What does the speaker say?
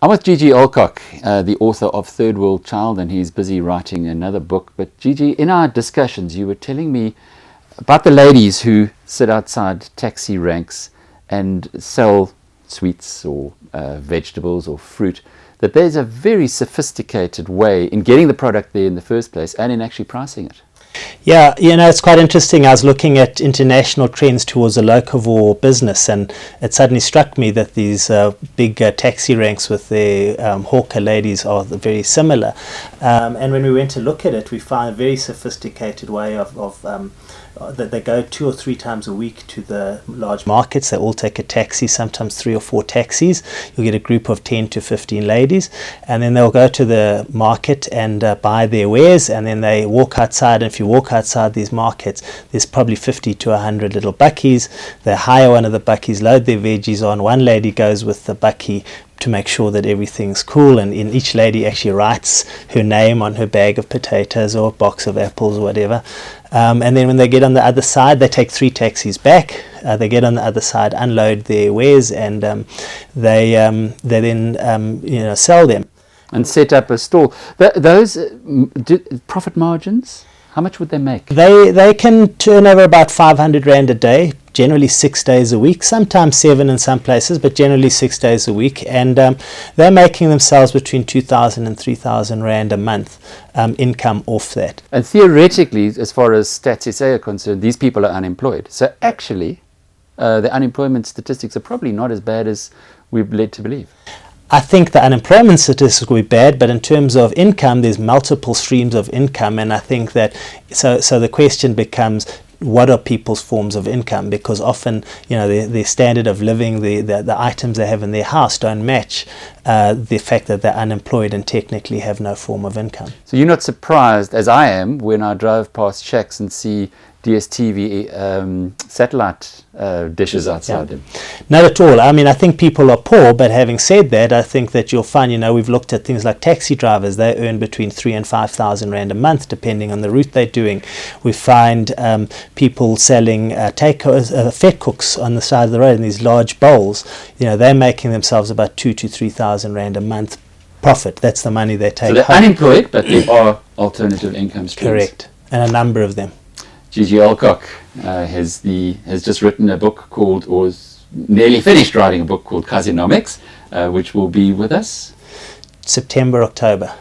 I'm with Gigi Alcock, the author of Third World Child, and he's busy writing another book. But Gigi, in our discussions, you were telling me about the ladies who sit outside taxi ranks and sell sweets or vegetables or fruit, that there's a very sophisticated way in getting the product there in the first place and in actually pricing it. Yeah, it's quite interesting. I was looking at international trends towards a locavore business, and it suddenly struck me that these big taxi ranks with their hawker ladies are very similar. And when we went to look at it, we found a very sophisticated way of that they go 2 or 3 times a week to the large markets. They all take a taxi, sometimes 3 or 4 taxis. You'll get a group of 10 to 15 ladies, and then they'll go to the market and buy their wares, and then they walk outside. And if you walk outside these markets, there's probably 50 to 100 little bakkies. They hire one of the bakkies, load their veggies on. One lady goes with the bakkie to make sure that everything's cool, and each lady actually writes her name on her bag of potatoes or a box of apples or whatever. And then when they get on the other side, they take 3 taxis back. They get on the other side, unload their wares, and they then sell them And set up a stall. Those profit margins, how much would they make? They can turn over about 500 Rand a day, generally 6 days a week, sometimes 7 in some places, but generally 6 days a week. And they're making themselves between 2,000 and 3,000 Rand a month income off that. And theoretically, as far as Stats SA are concerned, these people are unemployed. So actually, the unemployment statistics are probably not as bad as we're led to believe. I think the unemployment statistics will be bad, but in terms of income, there's multiple streams of income, and I think that so the question becomes, what are people's forms of income? Because often, their standard of living, the items they have in their house don't match the fact that they're unemployed and technically have no form of income. So you're not surprised, as I am, when I drive past shacks and see DSTV satellite dishes outside them? Not at all. I mean, I think people are poor, but having said that, I think that you'll find, we've looked at things like taxi drivers. They earn between 3,000 and 5,000 Rand a month, depending on the route they're doing. We find people selling fat cooks on the side of the road in these large bowls. They're making themselves about 2,000 to 3,000 Rand a month profit. That's the money they take. So they're unemployed, but there are alternative income streams. Correct, and a number of them. Gigi Alcock has just written a book called, or is nearly finished writing a book called Kasi-nomics, which will be with us September, October.